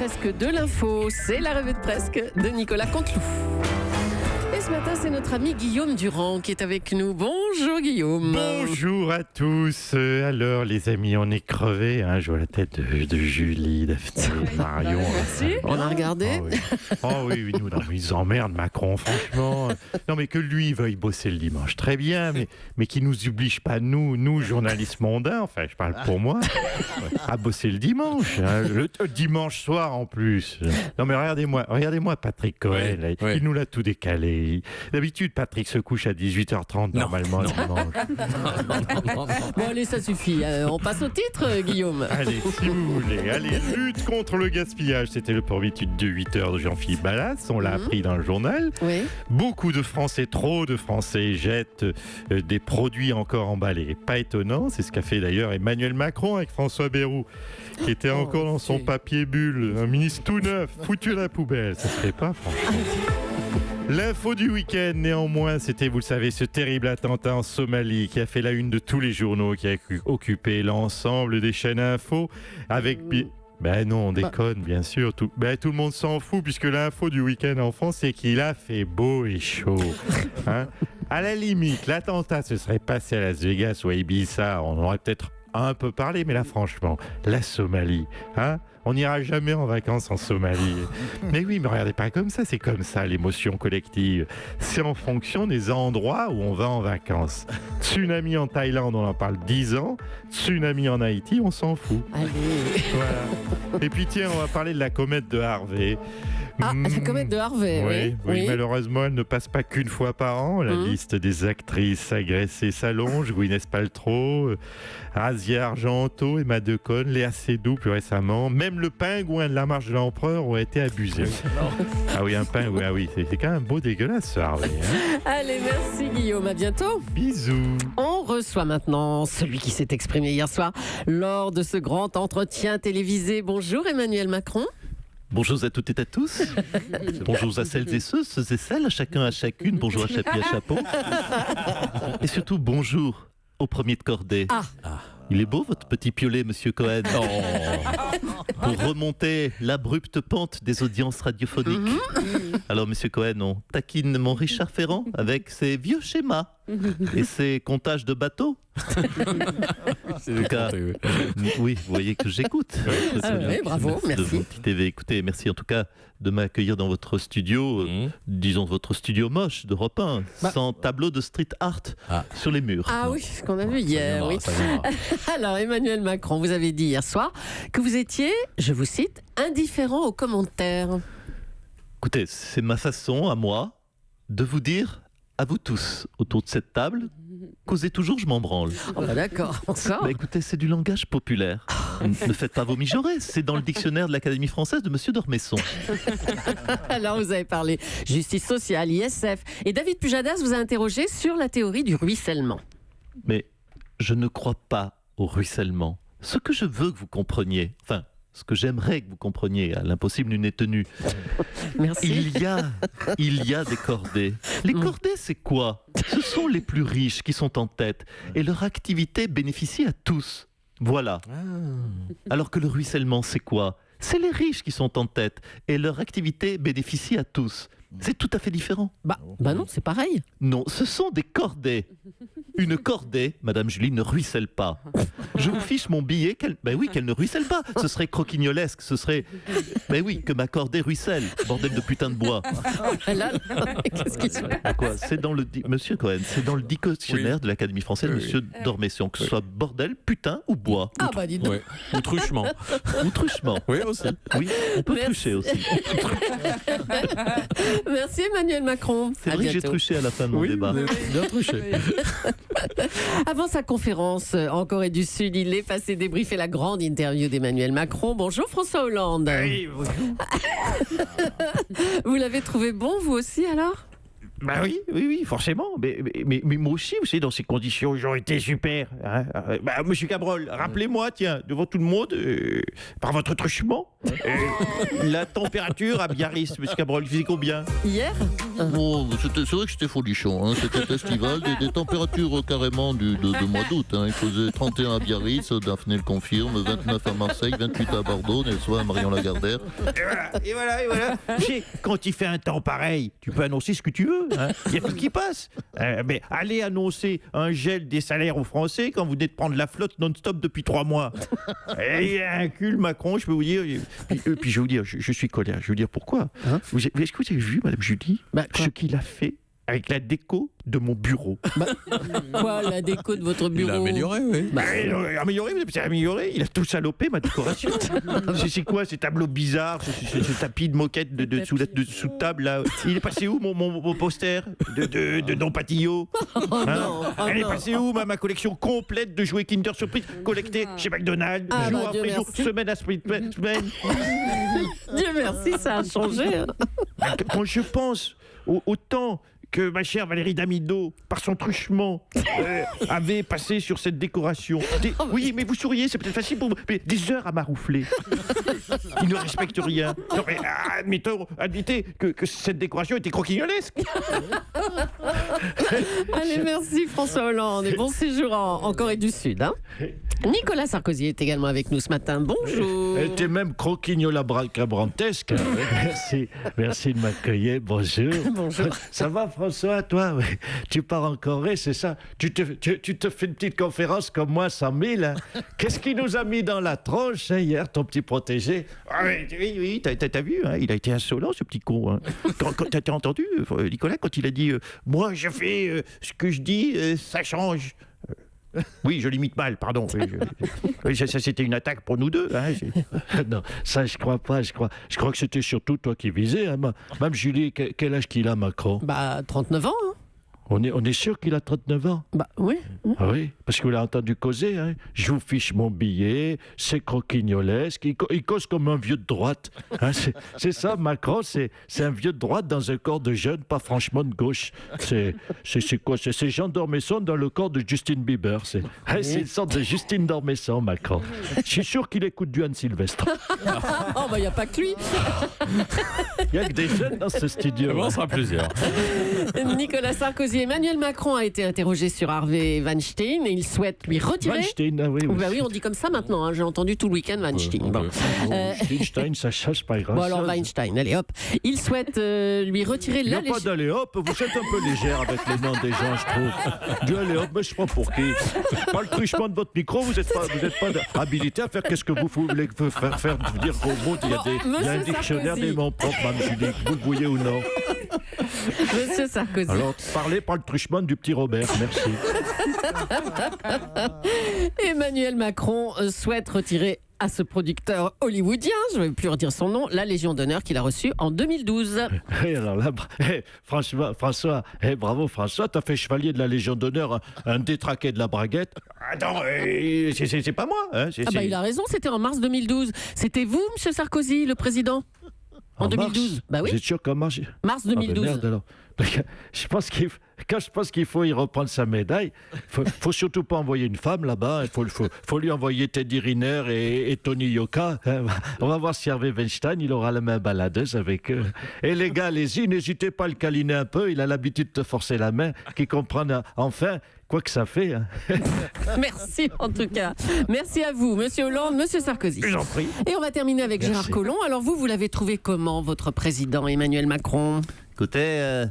presque de l'info. C'est la revue de presque de Nicolas Canteloup. Et ce matin, c'est notre ami Guillaume Durand qui est avec nous. Bonjour Guillaume. Bonjour à tous. Alors les amis, on est crevés. Je vois la tête de Julie, Daphné, Marion. Merci. On a regardé. Oui, nous, ils emmerdent Macron, franchement. Non, mais que lui veuille bosser le dimanche, très bien, mais qu'il nous oblige pas, nous journalistes mondains, enfin, je parle pour moi, à bosser le dimanche. Le dimanche soir en plus. Non, mais regardez-moi Patrick Cohen, là, il nous l'a tout décalé. D'habitude, Patrick se couche à 18h30 normalement le dimanche. Bon, allez, ça suffit. On passe au titre, Guillaume. Allez, si vous voulez. Allez, lutte contre le gaspillage. C'était le premier titre de 8h de Jean-Philippe Ballas. On l'a appris dans le journal. Oui. Beaucoup de Français, trop de Français, jettent des produits encore emballés. Pas étonnant, c'est ce qu'a fait d'ailleurs Emmanuel Macron avec François Bayrou, qui était encore dans son papier bulle. Un ministre tout neuf, foutu à la poubelle. Ça se fait pas, franchement. L'info du week-end, néanmoins, c'était, vous le savez, ce terrible attentat en Somalie qui a fait la une de tous les journaux, qui a occupé l'ensemble des chaînes info avec... Ben non, on déconne, bien sûr. Tout le monde s'en fout, puisque l'info du week-end en France, c'est qu'il a fait beau et chaud. À la limite, l'attentat se serait passé à Las Vegas ou à Ibiza, on aurait peut-être un peu parlé, mais là, franchement, la Somalie, on n'ira jamais en vacances en Somalie. Mais oui, mais regardez pas comme ça, c'est comme ça l'émotion collective. C'est en fonction des endroits où on va en vacances. Tsunami en Thaïlande, on en parle 10 ans. Tsunami en Haïti, on s'en fout. Allez. Voilà. Et puis tiens, on va parler de la comète de Harvey. La comète de Harvey, oui. Malheureusement, elle ne passe pas qu'une fois par an. La liste des actrices agressées s'allonge. Gwyneth Paltrow, Asia Argento, Emma Decaune, Léa Seydoux plus récemment. Même le pingouin de la marche de l'empereur aurait été abusé. Un pingouin, c'est quand même beau dégueulasse ce Harvey. Allez, merci Guillaume, à bientôt. Bisous. On reçoit maintenant celui qui s'est exprimé hier soir lors de ce grand entretien télévisé. Bonjour Emmanuel Macron. Bonjour à toutes et à tous. Bonjour à celles et ceux et celles, à chacun, à chacune. Bonjour à chapeau et à chapeau. Et surtout, bonjour au premier de cordée. Il est beau votre petit piolet, monsieur Cohen. Pour remonter l'abrupte pente des audiences radiophoniques. Alors, monsieur Cohen, on taquine mon Richard Ferrand avec ses vieux schémas et ses comptages de bateaux. En tout cas, oui, vous voyez que j'écoute. Oui, bravo, merci. De vos petits TV. Écoutez, merci en tout cas de m'accueillir dans votre studio, disons votre studio moche d'Europe 1, sans tableau de street art sur les murs. Oui, ce qu'on a vu hier, oui. Alors, Emmanuel Macron, vous avez dit hier soir que vous étiez, je vous cite, indifférent aux commentaires. Écoutez, c'est ma façon, à moi, de vous dire, à vous tous, autour de cette table, causez toujours, je m'en branle. D'accord, encore. Écoutez, c'est du langage populaire. Ne faites pas vos mijaurées, c'est dans le dictionnaire de l'Académie française de Monsieur d'Ormesson. Alors, vous avez parlé justice sociale, ISF, et David Pujadas vous a interrogé sur la théorie du ruissellement. Mais je ne crois pas au ruissellement. Ce que je veux que vous compreniez, ce que j'aimerais que vous compreniez, à l'impossible nul n'est tenu. Merci. Il y a des cordées. Les cordées, c'est quoi? Ce sont les plus riches qui sont en tête et leur activité bénéficie à tous. Voilà. Alors que le ruissellement, c'est quoi? C'est les riches qui sont en tête et leur activité bénéficie à tous. C'est tout à fait différent. Non, c'est pareil. Non, ce sont des cordées. Une cordée, Madame Julie, ne ruisselle pas. Je vous fiche mon billet qu'elle ne ruisselle pas. Ce serait croquignolesque, ce serait... que ma cordée ruisselle. Bordel de putain de bois. Qu'est-ce qui se passe? Quoi? C'est dans le... Monsieur Cohen, c'est dans le dictionnaire de l'Académie française, Monsieur d'Ormesson, que ce soit bordel, putain ou bois. Dis donc. Ou truchement. Ou truchement. Oui, aussi. Oui, on peut trucher aussi. Merci Emmanuel Macron. C'est vrai que j'ai truché à la fin de mon débat. Bien truché. Avant sa conférence en Corée du Sud, il est passé débriefer la grande interview d'Emmanuel Macron. Bonjour François Hollande. Oui, bonjour. Vous l'avez trouvé bon, vous aussi alors? Oui, forcément. Mais moi aussi, vous savez, dans ces conditions, j'aurais été super. Monsieur Cabrol, rappelez-moi, tiens, devant tout le monde, par votre truchement, la température à Biarritz, Monsieur Cabrol, il faisait combien? Hier? Bon, c'est vrai que c'était folichon, hein. C'était estival, des températures carrément de mois d'août. Hein. Il faisait 31 à Biarritz, Daphné le confirme, 29 à Marseille, 28 à Bordeaux, Nelson à Marion-Lagardère. Et voilà. Tu sais, quand il fait un temps pareil, tu peux annoncer ce que tu veux. Il y a tout qui passe. Mais allez annoncer un gel des salaires aux Français quand vous venez de prendre la flotte non-stop depuis 3 mois. Et il y a un cul, Macron, je peux vous dire. Puis je vais vous dire, je suis colère. Je vais vous dire pourquoi. Est-ce que vous avez vu, Madame Julie, ce qu'il a fait avec la déco de mon bureau? Quoi, la déco de votre bureau? Il l'a amélioré, oui. Amélioré, il a tout salopé, ma décoration. C'est quoi ces tableaux bizarres, ce tapis de moquette sous de table là? Il est passé où mon poster de Don Patillo? Elle est passée où ma collection complète de jouets Kinder Surprise collectés chez McDonald's, jour après jour, semaine à semaine? Dieu merci, ça a changé. Hein. Quand je pense au temps que ma chère Valérie Damido, par son truchement, avait passé sur cette décoration. Oui, mais vous souriez, c'est peut-être facile pour vous, mais des heures à maroufler. Il ne respecte rien. Non, mais admettez que cette décoration était croquignolesque. Allez, merci François Hollande et bon séjour en Corée du Sud. Hein. Nicolas Sarkozy est également avec nous ce matin. Bonjour. Elle était même croquignola-cabrantesque. Merci de m'accueillir. Bonjour. Bonjour. Ça va, François, toi? Tu pars en Corée, c'est ça? Tu te fais une petite conférence comme moi, 100 000. Hein? Qu'est-ce qui nous a mis dans la tronche hier, ton petit protégé? Oui, t'as vu, hein, il a été insolent, ce petit con. Hein. Quand t'as entendu, Nicolas, quand il a dit moi, je fais ce que je dis, ça change. Oui, je l'imite mal, pardon. Oui, ça, c'était une attaque pour nous deux. Hein. Non, ça, je crois pas. Je crois que c'était surtout toi qui visais. Hein. Même Julie, quel âge qu'il a, Macron? 39 ans. Hein. On est sûr qu'il a 39 ans? Oui. Ah oui, parce que vous l'avez entendu causer. Hein. Je vous fiche mon billet, c'est croquignolesque. Il cause comme un vieux de droite. Hein. C'est ça, Macron, c'est un vieux de droite dans un corps de jeune, pas franchement de gauche. C'est quoi? C'est Jean d'Ormesson dans le corps de Justin Bieber. C'est une sorte de Justine d'Ormesson, Macron. Je suis sûr qu'il écoute du Anne Sylvestre. Il n'y a pas que lui. Il n'y a que des jeunes dans ce studio. On sera plusieurs. Nicolas Sarkozy. Emmanuel Macron a été interrogé sur Harvey Weinstein et il souhaite lui retirer. Weinstein, ah oui. Oui, on dit comme ça maintenant. Hein. J'ai entendu tout le week-end Weinstein. Weinstein, ça change pas grand-chose. Bon, alors Weinstein, allez hop. Il souhaite lui retirer la légitimité. Il n'y a pas d'aller hop, vous êtes un peu légère avec les noms des gens, je trouve. Du allez hop, mais je sais pas pour qui. Pas le truchement de votre micro, vous n'êtes pas habilité à faire qu'est-ce que vous voulez faire dire gros mots. Il y a un dictionnaire des mots propres, Mme Julie, vous le voyez ou non. Monsieur Sarkozy. Alors, parlez par le truchement du petit Robert, merci. Emmanuel Macron souhaite retirer à ce producteur hollywoodien, je ne vais plus redire son nom, la Légion d'honneur qu'il a reçue en 2012. Et alors là, François, bravo François, t'as fait chevalier de la Légion d'honneur, un détraqué de la braguette. Attends, c'est pas moi. Hein, il a raison, c'était en mars 2012. C'était vous, monsieur Sarkozy, le président? En 2012. Bah oui. Vous êtes sûr qu'en mars 2012. Merde, alors. Je pense qu'il faut y reprendre sa médaille. Faut surtout pas envoyer une femme là-bas. Il faut lui envoyer Teddy Riner et Tony Yoka. On va voir si Harvey Weinstein, il aura la main baladeuse avec eux. Et les gars, allez-y, n'hésitez pas à le câliner un peu. Il a l'habitude de te forcer la main, qu'il comprenne enfin quoi que ça fait. Hein. Merci en tout cas. Merci à vous, monsieur Hollande, monsieur Sarkozy. Je vous en prie. Et on va terminer avec Gérard Collomb. Alors vous l'avez trouvé comment, votre président Emmanuel Macron? Écoutez,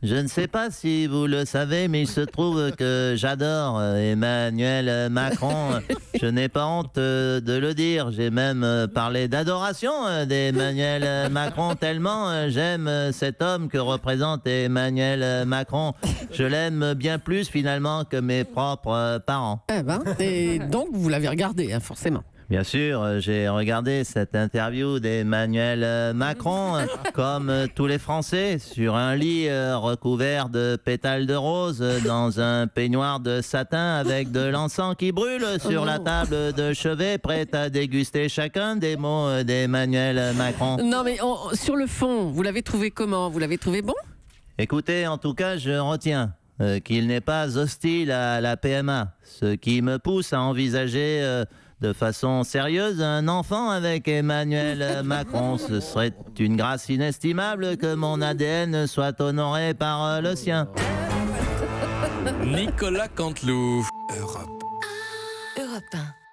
je ne sais pas si vous le savez, mais il se trouve que j'adore Emmanuel Macron. Je n'ai pas honte de le dire. J'ai même parlé d'adoration d'Emmanuel Macron, tellement j'aime cet homme que représente Emmanuel Macron. Je l'aime bien plus finalement que mes propres parents. Et donc vous l'avez regardé, hein, forcément. Bien sûr, j'ai regardé cette interview d'Emmanuel Macron, comme tous les Français, sur un lit recouvert de pétales de rose, dans un peignoir de satin avec de l'encens qui brûle sur la table de chevet, prête à déguster chacun des mots d'Emmanuel Macron. Non mais sur le fond, vous l'avez trouvé comment? Vous l'avez trouvé bon? Écoutez, en tout cas, je retiens qu'il n'est pas hostile à la PMA, ce qui me pousse à envisager de façon sérieuse un enfant avec Emmanuel Macron. Ce serait une grâce inestimable que mon ADN soit honoré par le sien. Nicolas Canteloup. Europe 1.